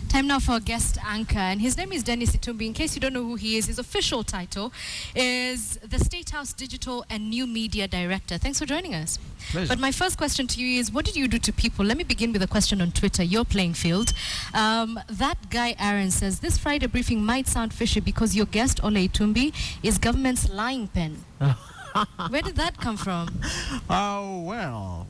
Time now for a guest anchor, and his name is Dennis Itumbi. In case you don't know who he is, his official title is the State House Digital and New Media Director. Thanks for joining us. Pleasure. But my first question to you is, what did you do to people? Let me begin with a question on Twitter, your playing field. That guy Aaron says, this Friday briefing might sound fishy because your guest, Ole Itumbi, is government's lying pen. Where did that come from? Oh, well.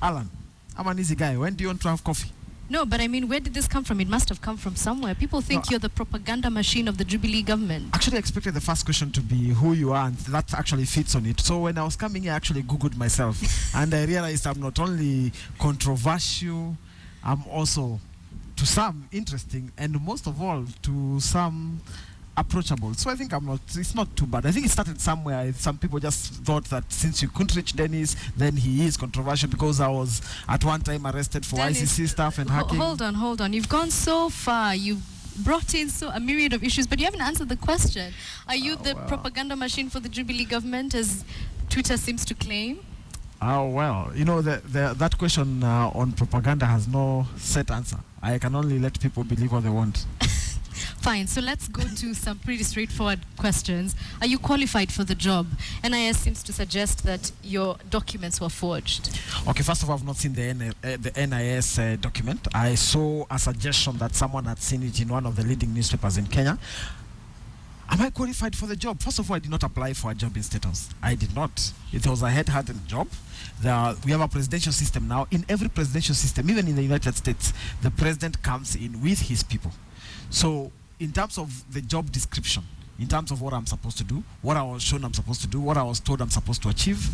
Alan, I'm an easy guy. When do you want to have coffee? No, but I mean, where did this come from? It must have come from somewhere. People think you're the propaganda machine of the Jubilee government. Actually, I expected the first question to be who you are, and that actually fits on it. So when I was coming here, I actually Googled myself, and I realized I'm not only controversial, I'm also, to some, interesting, and most of all, to some, approachable. So I think it's not too bad. I think it started somewhere. Some people just thought that since you couldn't reach Dennis, then he is controversial because I was at one time arrested for Dennis, ICC stuff and hacking. Hold on. You've gone so far. You've brought in a myriad of issues, but you haven't answered the question. Are you the propaganda machine for the Jubilee government, as Twitter seems to claim? Oh, well, you know, that question on propaganda has no set answer. I can only let people believe what they want. Fine, so let's go to some pretty straightforward questions. Are you qualified for the job? NIS seems to suggest that your documents were forged. Okay, first of all, I've not seen the NIS document. I saw a suggestion that someone had seen it in one of the leading newspapers in Kenya. Am I qualified for the job? First of all, I did not apply for a job in State House. I did not. It was a head-hunted job. We have a presidential system now. In every presidential system, even in the United States, the president comes in with his people. So, in terms of the job description, in terms of what I'm supposed to do, what I was shown I'm supposed to do, what I was told I'm supposed to achieve,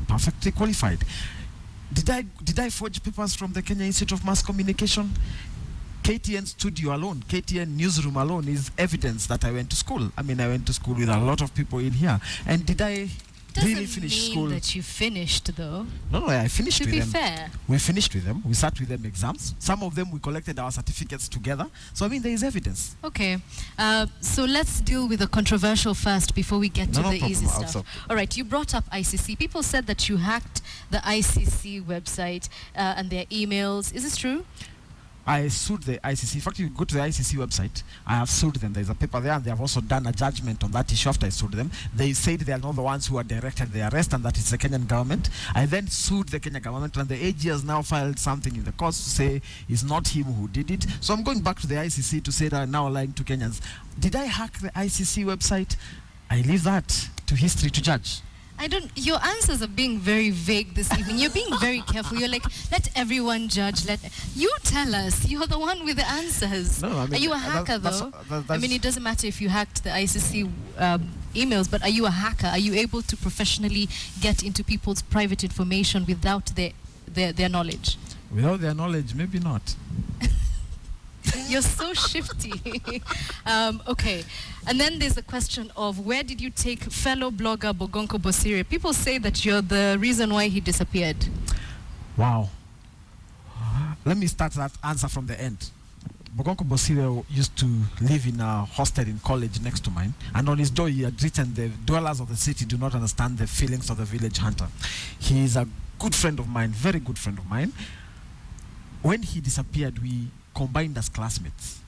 perfectly qualified. Did I forge papers from the Kenya Institute of Mass Communication? KTN studio alone, KTN newsroom alone is evidence that I went to school. I mean, I went to school with a lot of people in here. And did I really finish school? Doesn't mean that you finished, though. No, I finished with them. To be fair. We finished with them. We sat with them exams. Some of them we collected our certificates together. So, I mean, there is evidence. Okay. So let's deal with the controversial first before we get to the easy stuff. Also. All right, you brought up ICC. People said that you hacked the ICC website and their emails. Is this true? I sued the ICC. In fact, you go to the ICC website, I have sued them. There's a paper there, and they have also done a judgment on that issue after I sued them. They said they are not the ones who are directed the arrest, and that it's the Kenyan government. I then sued the Kenyan government, and the AG has now filed something in the courts to say it's not him who did it. So I'm going back to the ICC to say that I'm now lying to Kenyans. Did I hack the ICC website? I leave that to history to judge. Your answers are being very vague this evening. You're being very careful. You're like, let everyone judge. You tell us. You're the one with the answers. No, I mean, are you a hacker, though? I mean, it doesn't matter if you hacked the ICC emails, but are you a hacker? Are you able to professionally get into people's private information without their knowledge? Without their knowledge, maybe not. You're so shifty. Okay. And then there's the question of, where did you take fellow blogger Bogonko Bosire? People say that you're the reason why he disappeared. Wow. Let me start that answer from the end. Bogonko Bosire used to live in a hostel in college next to mine, and on his door he had written, the dwellers of the city do not understand the feelings of the village hunter. He is a good friend of mine, very good friend of mine. When he disappeared, we combined as classmates,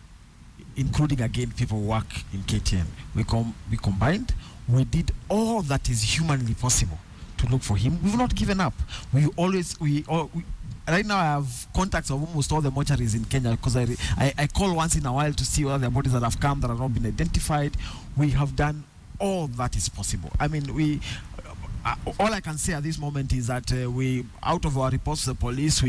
including again people who work in KTN. We combined. We did all that is humanly possible to look for him. We've not given up. Right now I have contacts of almost all the mortuaries in Kenya because I call once in a while to see whether there are bodies that have come that have not been identified. We have done all that is possible. I mean, all I can say at this moment is that out of our reports to the police,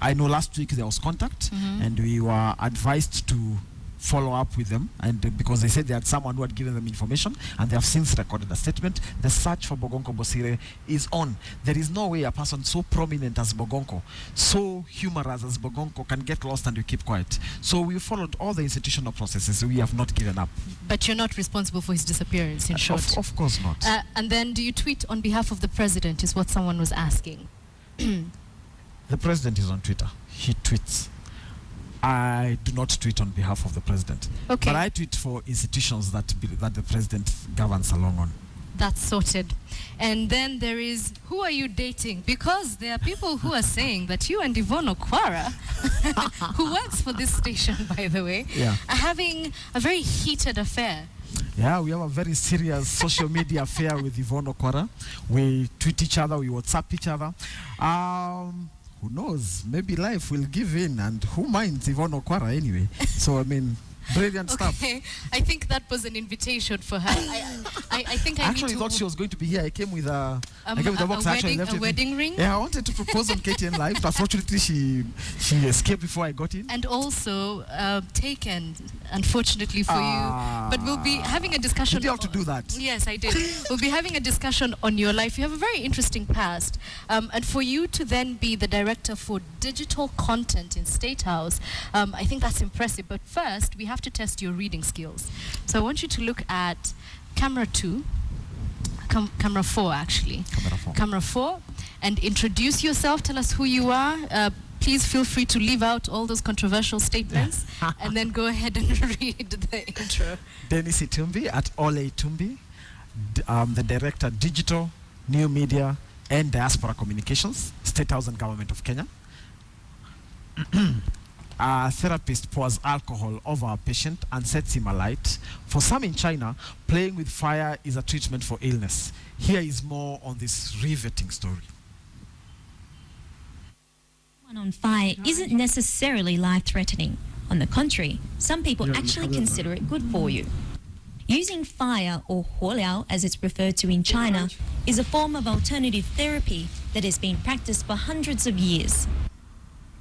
I know last week there was contact, and we were advised to follow up with them, and because they said they had someone who had given them information, and they have since recorded a statement. The search for Bogonko Bosire is on. There is no way a person so prominent as Bogonko, so humorous as Bogonko, can get lost and you keep quiet. So we followed all the institutional processes. We have not given up. But you're not responsible for his disappearance, in short. Of course not. And then, do you tweet on behalf of the president, is what someone was asking. The president is on Twitter. He tweets. I do not tweet on behalf of the president. Okay. But I tweet for institutions that the president governs along on. That's sorted. And then there is, who are you dating? Because there are people who are saying that you and Yvonne Okwara, who works for this station, by the way, are having a very heated affair. Yeah, we have a very serious social media affair with Yvonne Okwara. We tweet each other, we WhatsApp each other. Who knows? Maybe life will give in, and who minds Yvonne Okwara anyway? So, I mean, brilliant stuff. I think that was an invitation for her. I think I actually thought she was going to be here. I came with a box. A wedding ring? Yeah, I wanted to propose on KTN Live, but unfortunately she escaped before I got in. And also taken, unfortunately for you. But we'll be having a discussion. Did you have to do that? Yes, I did. We'll be having a discussion on your life. You have a very interesting past. And for you to then be the director for digital content in State House, I think that's impressive. But first, we have to test your reading skills. So I want you to look at camera 4 actually. Camera 4, and introduce yourself. Tell us who you are. Please feel free to leave out all those controversial statements and then go ahead and read the intro. Dennis Itumbi at Ole Itumbi, the director Digital, New Media and Diaspora Communications, State House and Government of Kenya. A therapist pours alcohol over a patient and sets him alight. For some in China, playing with fire is a treatment for illness. Here is more on this riveting story. One on fire isn't necessarily life-threatening. On the contrary, some people actually consider it good for you. Using fire, or huoliao as it's referred to in China, is a form of alternative therapy that has been practiced for hundreds of years.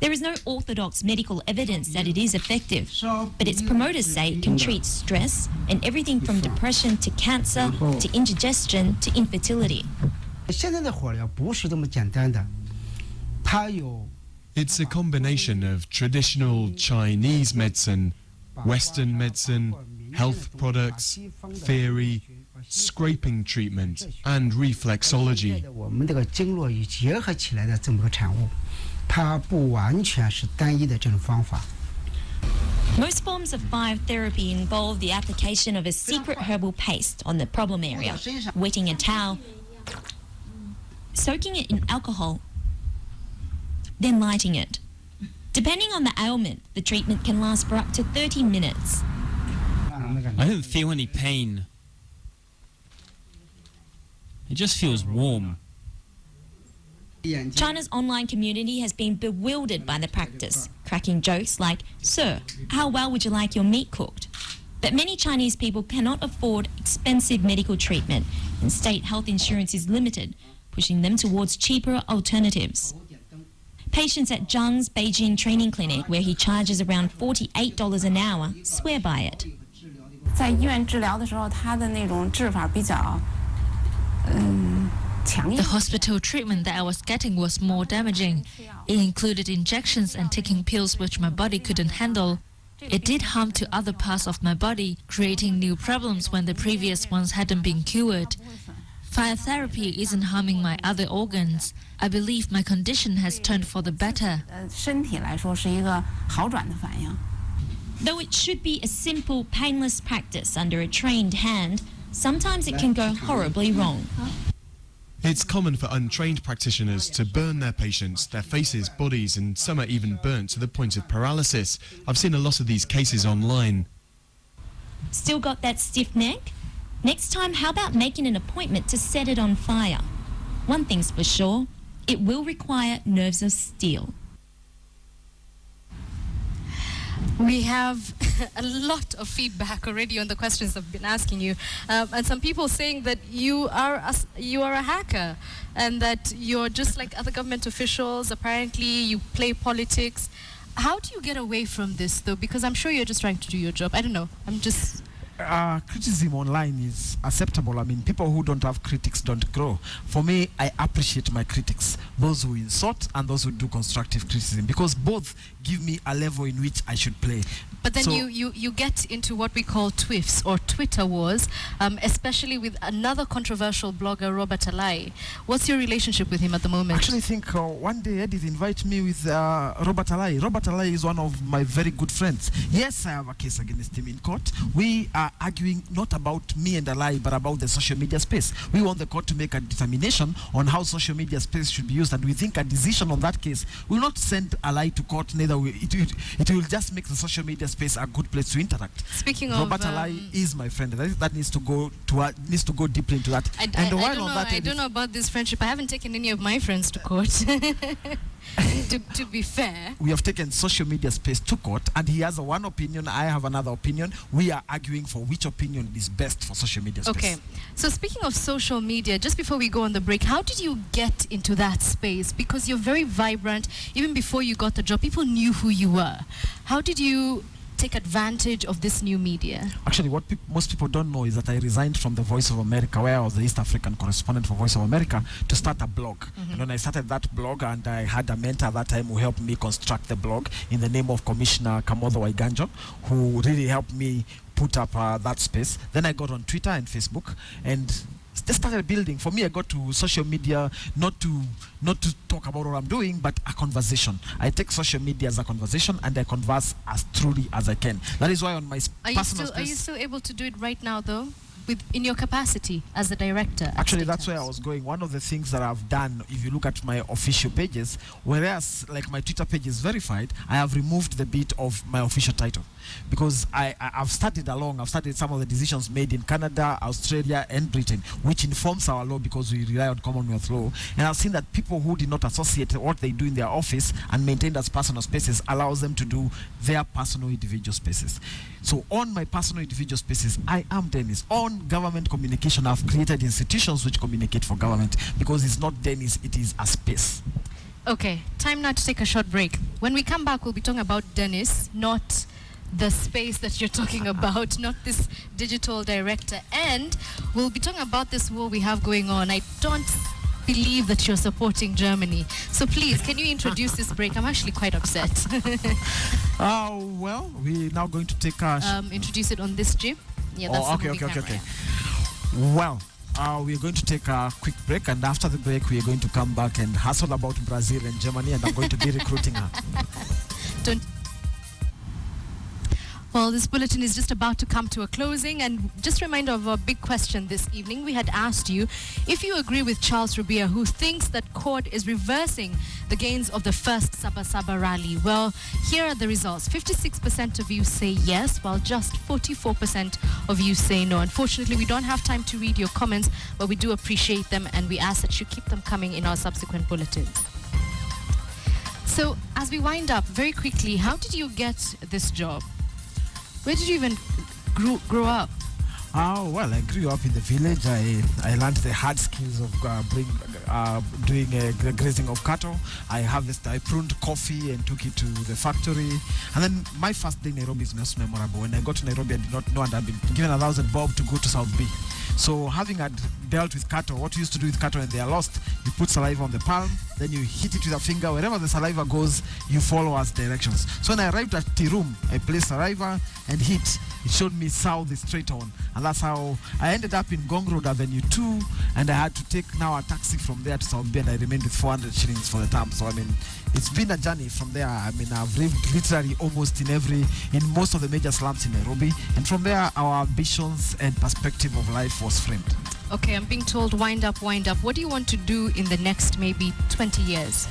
There is no orthodox medical evidence that it is effective, but its promoters say it can treat stress and everything from depression to cancer to indigestion to infertility. It's a combination of traditional Chinese medicine, Western medicine, health products, theory, scraping treatment, and reflexology. Most forms of fire therapy involve the application of a secret herbal paste on the problem area, wetting a towel, soaking it in alcohol, then lighting it. Depending on the ailment, the treatment can last for up to 30 minutes. I don't feel any pain. It just feels warm. China's online community has been bewildered by the practice, cracking jokes like, "Sir, how well would you like your meat cooked?" But many Chinese people cannot afford expensive medical treatment, and state health insurance is limited, pushing them towards cheaper alternatives. Patients at Zhang's Beijing training clinic, where he charges around $48 an hour, swear by it. 在医院治疗的时候，他的那种治法比较强硬。 The hospital treatment that I was getting was more damaging. It included injections and taking pills which my body couldn't handle. It did harm to other parts of my body, creating new problems when the previous ones hadn't been cured. Fire therapy isn't harming my other organs. I believe my condition has turned for the better. 身体来说是一个好转的反应。 Though it should be a simple, painless practice under a trained hand, sometimes it can go horribly wrong. It's common for untrained practitioners to burn their patients, their faces, bodies, and some are even burnt to the point of paralysis. I've seen a lot of these cases online. Still got that stiff neck? Next time, how about making an appointment to set it on fire? One thing's for sure, it will require nerves of steel. We have a lot of feedback already on the questions I've been asking you, and some people saying that you are a hacker, and that you're just like other government officials. Apparently, you play politics. How do you get away from this, though? Because I'm sure you're just trying to do your job. I don't know. I'm just. Criticism online is acceptable. I mean, people who don't have critics don't grow. For me, I appreciate my critics, those who insult and those who do constructive criticism, because both give me a level in which I should play. But then you get into what we call TWIFs, or Twitter wars, especially with another controversial blogger, Robert Alai. What's your relationship with him at the moment? I actually think one day Edith invited me with Robert Alai. Robert Alai is one of my very good friends. Yes, I have a case against him in court. We are are arguing not about me and Ali, but about the social media space. We want the court to make a determination on how social media space should be used, and we think a decision on that case will not send Ali to court, neither will it will just make the social media space a good place to interact. Speaking Robert of Ali is my friend, and I think that needs to go deeply into that. I don't know about this friendship. I haven't taken any of my friends to court. to be fair, we have taken social media space to court, and he has one opinion, I have another opinion. We are arguing for which opinion is best for social media space. Okay, so speaking of social media, just before we go on the break, how did you get into that space? Because you're very vibrant. Even before you got the job, people knew who you were. How did you take advantage of this new media? Actually, what most people don't know is that I resigned from the Voice of America, where I was the East African correspondent for Voice of America, to start a blog. And when I started that blog, and I had a mentor at that time who helped me construct the blog in the name of Commissioner Kamodho Waiganjo, who really helped me put up that space. Then I got on Twitter and Facebook, and just started building. For me, I got to social media not to talk about what I'm doing, but a conversation. I take social media as a conversation, and I converse as truly as I can. That is why on my personal space... Are you still able to do it right now, though? In your capacity as a director? Actually, that's where I was going. One of the things that I've done, if you look at my official pages, whereas like my Twitter page is verified, I have removed the bit of my official title, because I've studied some of the decisions made in Canada, Australia, and Britain, which informs our law, because we rely on Commonwealth law. And I've seen that people who did not associate what they do in their office and maintain as personal spaces allows them to do their personal individual spaces. So on my personal individual spaces, I am Dennis. On government communication, I've created institutions which communicate for government, because it's not Dennis, it is a space. Okay, time now to take a short break. When we come back, we'll be talking about Dennis, not the space that you're talking about, not this digital director. And we'll be talking about this war we have going on. I don't believe that you're supporting Germany. So please, can you introduce this break? I'm actually quite upset. Well, we're now going to take a... introduce it on this chip. Yeah, that's okay. Well, we're going to take a quick break, and after the break, we're going to come back and hustle about Brazil and Germany, and I'm going to be recruiting her. Well, this bulletin is just about to come to a closing, and just a reminder of a big question this evening. We had asked you if you agree with Charles Rubia, who thinks that court is reversing the gains of the first Sabasaba rally. Well, here are the results. 56% of you say yes, while just 44% of you say no. Unfortunately, we don't have time to read your comments, but we do appreciate them, and we ask that you keep them coming in our subsequent bulletins. So, as we wind up, very quickly, how did you get this job? Where did you even grow up? Oh, well, I grew up in the village. I learned the hard skills of doing grazing of cattle. I pruned coffee and took it to the factory. And then my first day in Nairobi is most memorable. When I got to Nairobi, I did not know, and I'd been given 1,000 bob to go to South B. So having dealt with cattle, what you used to do with cattle when they are lost, you put saliva on the palm, then you hit it with a finger. Wherever the saliva goes, you follow as directions. So when I arrived at Tirum, I placed saliva and hit. It showed me south is straight on. And that's how I ended up in Gong Road Avenue 2, and I had to take now a taxi from there to South Bay, and I remained with 400 shillings for the term. So, I mean, it's been a journey from there. I mean, I've lived literally almost in most of the major slums in Nairobi. And from there, our ambitions and perspective of life was framed. Okay, I'm being told wind up. What do you want to do in the next maybe 20 years?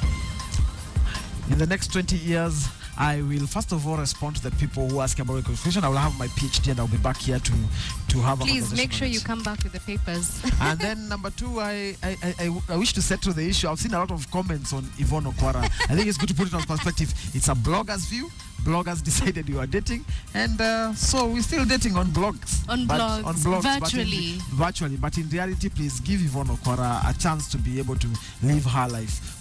In the next 20 years, I will first of all respond to the people who ask about qualification. I will have my PhD, and I'll be back here to have a conversation. Please make sure you come back with the papers. And then number two, I wish to settle the issue. I've seen a lot of comments on Yvonne Okwara. I think it's good to put it on perspective. It's a blogger's view. Bloggers decided you are dating, and so we're still dating on blogs. On blogs, virtually. But in reality, please give Yvonne Okwara a chance to be able to live her life.